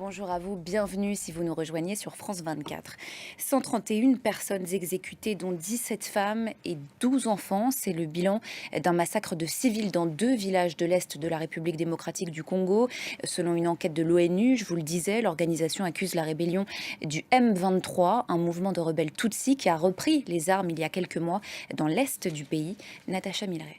bonjour à vous, bienvenue si vous nous rejoignez sur France 24. 131 personnes exécutées, dont 17 femmes et 12 enfants. C'est le bilan d'un massacre de civils dans 2 villages de l'Est de la République démocratique du Congo. Selon une enquête de l'ONU, je vous le disais, l'organisation accuse la rébellion du M23, un mouvement de rebelles Tutsis qui a repris les armes il y a quelques mois dans l'Est du pays. Natacha Milray.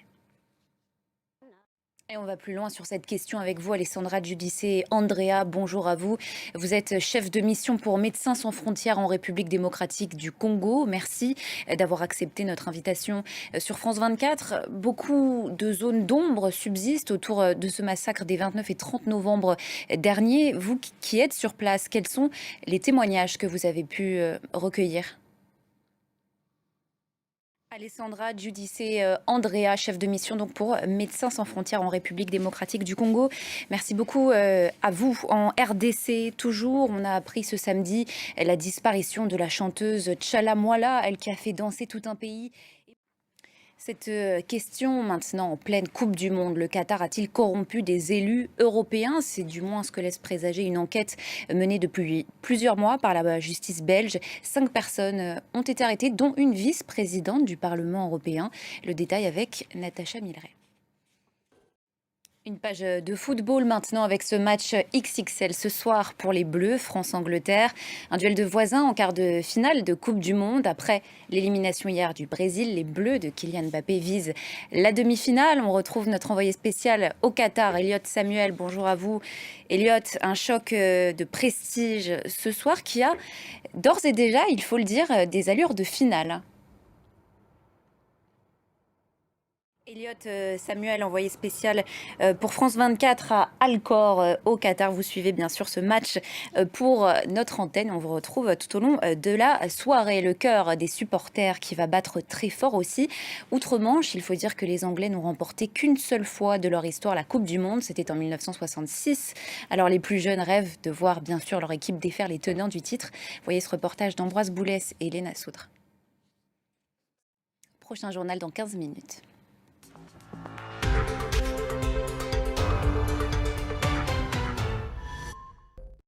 Et on va plus loin sur cette question avec vous, Alessandra Giudice. Andrea, bonjour à vous. Vous êtes chef de mission pour Médecins sans frontières en République démocratique du Congo. Merci d'avoir accepté notre invitation sur France 24. Beaucoup de zones d'ombre subsistent autour de ce massacre des 29 et 30 novembre dernier. Vous qui êtes sur place, quels sont les témoignages que vous avez pu recueillir ? Alessandra Giudice Andrea, chef de mission donc pour Médecins sans frontières en République démocratique du Congo. Merci beaucoup à vous. En RDC, toujours, on a appris ce samedi la disparition de la chanteuse Tchala Moala, elle qui a fait danser tout un pays. Cette question maintenant en pleine Coupe du Monde, le Qatar a-t-il corrompu des élus européens? C'est du moins ce que laisse présager une enquête menée depuis plusieurs mois par la justice belge. 5 personnes ont été arrêtées, dont une vice-présidente du Parlement européen. Le détail avec Natacha Milray. Une page de football maintenant avec ce match XXL ce soir pour les Bleus, France-Angleterre. Un duel de voisins en quart de finale de Coupe du Monde. Après l'élimination hier du Brésil, les Bleus de Kylian Mbappé visent la demi-finale. On retrouve notre envoyé spécial au Qatar, Elliot Samuel. Bonjour à vous. Elliot, un choc de prestige ce soir qui a d'ores et déjà, il faut le dire, des allures de finale. Elliot Samuel, envoyé spécial pour France 24 à Alcor au Qatar. Vous suivez bien sûr ce match pour notre antenne. On vous retrouve tout au long de la soirée. Le cœur des supporters qui va battre très fort aussi. Outre-Manche, il faut dire que les Anglais n'ont remporté qu'une seule fois de leur histoire la Coupe du Monde. C'était en 1966. Alors les plus jeunes rêvent de voir bien sûr leur équipe défaire les tenants du titre. Voyez ce reportage d'Ambroise Boulès et Léna Soudre. Prochain journal dans 15 minutes.